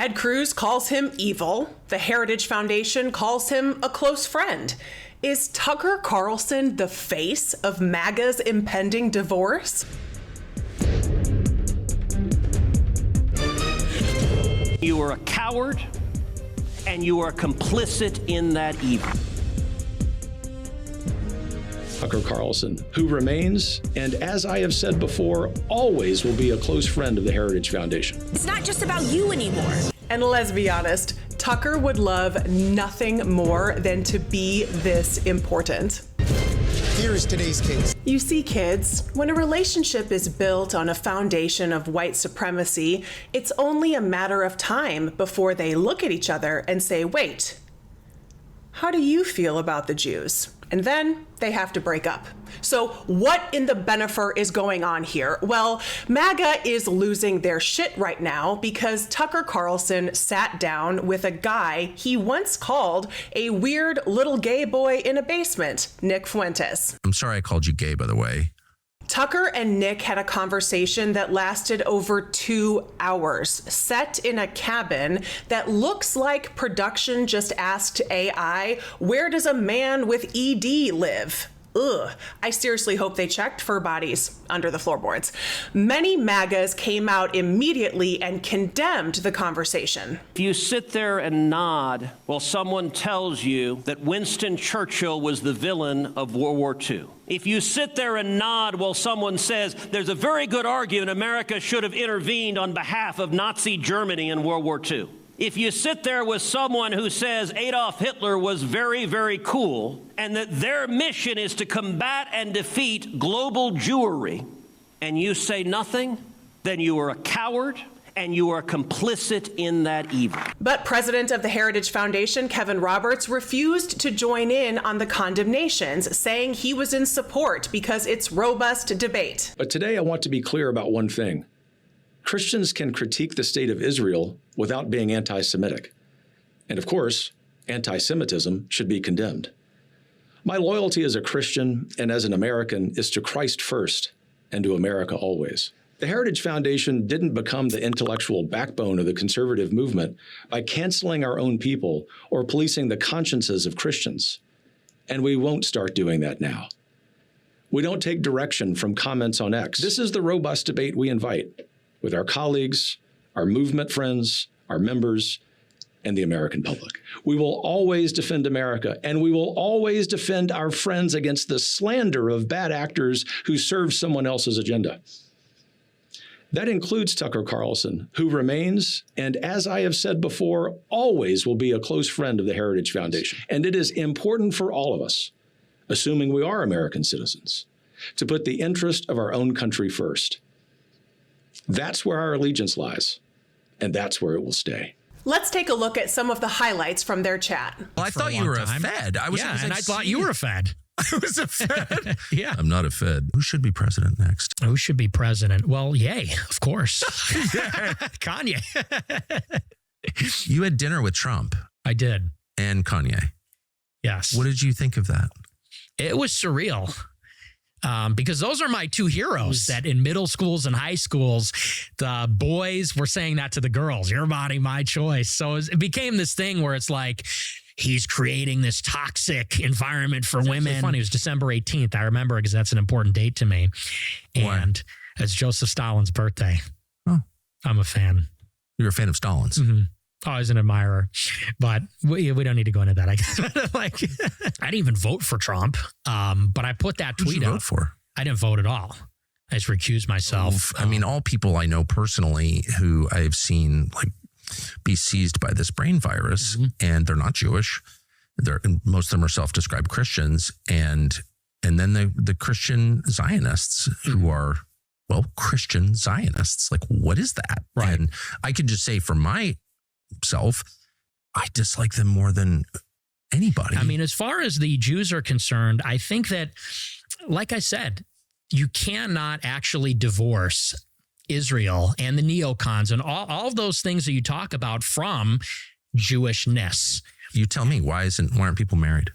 Ted Cruz calls him evil. The Heritage Foundation calls him a close friend. Is Tucker Carlson the face of MAGA's impending divorce? You are a coward, and you are complicit in that evil. Tucker Carlson, who remains, and as I have said before, always will be a close friend of the Heritage Foundation. It's not just about you anymore. And let's be honest, Tucker would love nothing more than to be this important. Here is today's case. You see, kids, when a relationship is built on a foundation of white supremacy, it's only a matter of time before they look at each other and say, wait, how do you feel about the Jews? And then they have to break up. So what in the Benefer is going on here? Well, MAGA is losing their shit right now because Tucker Carlson sat down with a guy he once called a weird little gay boy in a basement, Nick Fuentes. I'm sorry I called you gay, by the way. Tucker and Nick had a conversation that lasted over 2 hours, set in a cabin that looks like production just asked AI, where does a man with ED live? Ugh, I seriously hope they checked for bodies under the floorboards. Many MAGAs came out immediately and condemned the conversation. If you sit there and nod while someone tells you that Winston Churchill was the villain of World War II, if you sit there and nod while someone says there's a very good argument America should have intervened on behalf of Nazi Germany in World War II, if you sit there with someone who says Adolf Hitler was very, very cool and that their mission is to combat and defeat global Jewry, and you say nothing, then you are a coward and you are complicit in that evil. But president of the Heritage Foundation, Kevin Roberts, refused to join in on the condemnations, saying he was in support because it's robust debate. But today I want to be clear about one thing. Christians can critique the state of Israel without being anti-Semitic. And of course, anti-Semitism should be condemned. My loyalty as a Christian and as an American is to Christ first and to America always. The Heritage Foundation didn't become the intellectual backbone of the conservative movement by canceling our own people or policing the consciences of Christians. And we won't start doing that now. We don't take direction from comments on X. This is the robust debate we invite with our colleagues, our movement friends, our members, and the American public. We will always defend America, and we will always defend our friends against the slander of bad actors who serve someone else's agenda. That includes Tucker Carlson, who remains, and as I have said before, always will be a close friend of the Heritage Foundation. And it is important for all of us, assuming we are American citizens, to put the interest of our own country first. That's where our allegiance lies, and that's where it will stay. Let's take a look at some of the highlights from their chat. Well, I thought you were a Fed. I thought you were a Fed. I was a Fed. Yeah. I'm not a Fed. Who should be president next? Who should be president? Well, yay, of course. Kanye. You had dinner with Trump. I did. And Kanye. Yes. What did you think of that? It was surreal. Because those are my two heroes that in middle schools and high schools, the boys were saying that to the girls, your body, my choice. So it became this thing where it's like, he's creating this toxic environment for women. Funny, it was December 18th. I remember because that's an important date to me. And it's Joseph Stalin's birthday. Oh, I'm a fan. You're a fan of Stalin's? Mm-hmm. Always an admirer, but we don't need to go into that. I guess. I didn't even vote for Trump, but I put that tweet out. Who'd you vote for? I didn't vote at all. I just recused myself. I mean, all people I know personally who I've seen be seized by this brain virus, and they're not Jewish. Most of them are self-described Christians, and then the Christian Zionists who are, well, Christian Zionists. Like, what is that? Right. And I can just say for myself, I dislike them more than anybody. I mean, as far as the Jews are concerned, I think that, like I said, you cannot actually divorce Israel and the neocons and all of those things that you talk about from Jewishness. You tell me, why aren't people married?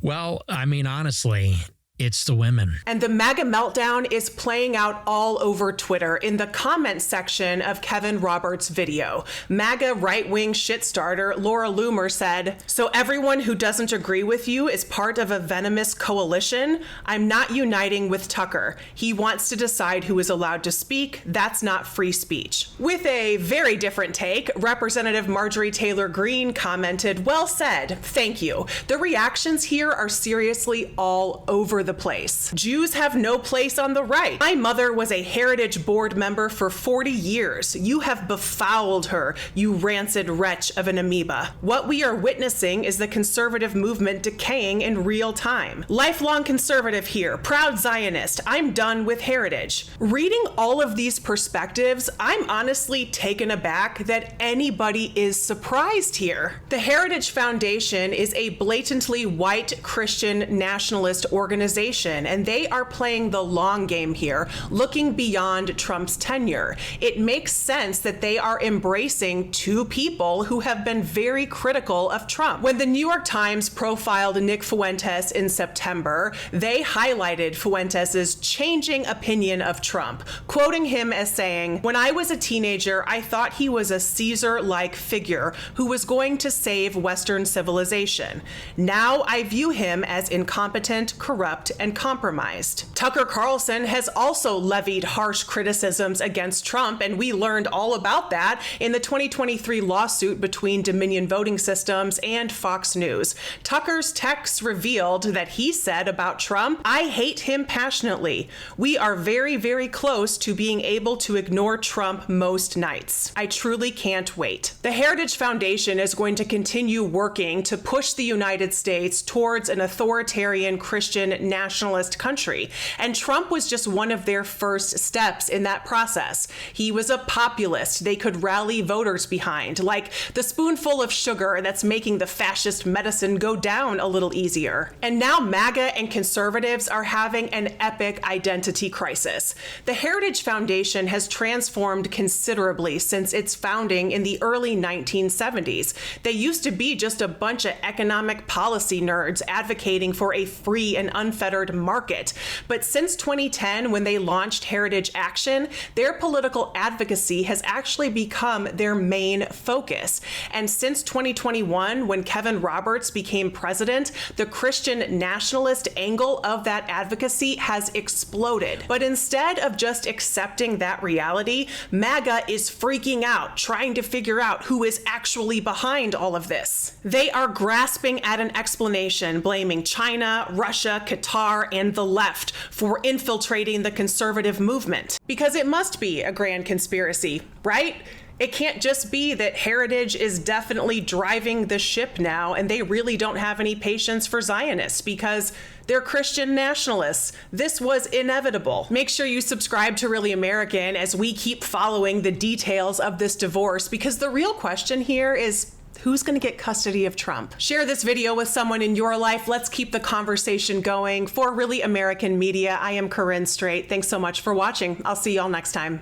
Well, I mean, honestly, It's the women. And the MAGA meltdown is playing out all over Twitter in the comment section of Kevin Roberts' video. MAGA right-wing shitstarter Laura Loomer said, "So everyone who doesn't agree with you is part of a venomous coalition? I'm not uniting with Tucker. He wants to decide who is allowed to speak. That's not free speech." With a very different take, Representative Marjorie Taylor Greene commented, "Well said. Thank you. The reactions here are seriously all over the place. Jews have no place on the right. My mother was a Heritage Board member for 40 years. You have befouled her, you rancid wretch of an amoeba. What we are witnessing is the conservative movement decaying in real time. Lifelong conservative here, proud Zionist. I'm done with heritage." Reading all of these perspectives, I'm honestly taken aback that anybody is surprised here. The Heritage Foundation is a blatantly white Christian nationalist organization, and they are playing the long game here, looking beyond Trump's tenure. It makes sense that they are embracing two people who have been very critical of Trump. When the New York Times profiled Nick Fuentes in September, they highlighted Fuentes' changing opinion of Trump, quoting him as saying, "When I was a teenager, I thought he was a Caesar-like figure who was going to save Western civilization. Now I view him as incompetent, corrupt, and compromised." Tucker Carlson has also levied harsh criticisms against Trump, and we learned all about that in the 2023 lawsuit between Dominion Voting Systems and Fox News. Tucker's texts revealed that he said about Trump, "I hate him passionately. We are very, very close to being able to ignore Trump most nights. I truly can't wait." The Heritage Foundation is going to continue working to push the United States towards an authoritarian Christian nationalist country, and Trump was just one of their first steps in that process. He was a populist they could rally voters behind, like the spoonful of sugar that's making the fascist medicine go down a little easier. And now MAGA and conservatives are having an epic identity crisis. The Heritage Foundation has transformed considerably since its founding in the early 1970s. They used to be just a bunch of economic policy nerds advocating for a free and unfettered market. But since 2010, when they launched Heritage Action, their political advocacy has actually become their main focus. And since 2021, when Kevin Roberts became president, the Christian nationalist angle of that advocacy has exploded. But instead of just accepting that reality, MAGA is freaking out, trying to figure out who is actually behind all of this. They are grasping at an explanation, blaming China, Russia, Qatar, and the left for infiltrating the conservative movement. Because it must be a grand conspiracy, right? It can't just be that Heritage is definitely driving the ship now and they really don't have any patience for Zionists because they're Christian nationalists. This was inevitable. Make sure you subscribe to Really American as we keep following the details of this divorce, because the real question here is, who's going to get custody of Trump? Share this video with someone in your life. Let's keep the conversation going. For Really American Media, I am Corinne Straight. Thanks so much for watching. I'll see y'all next time.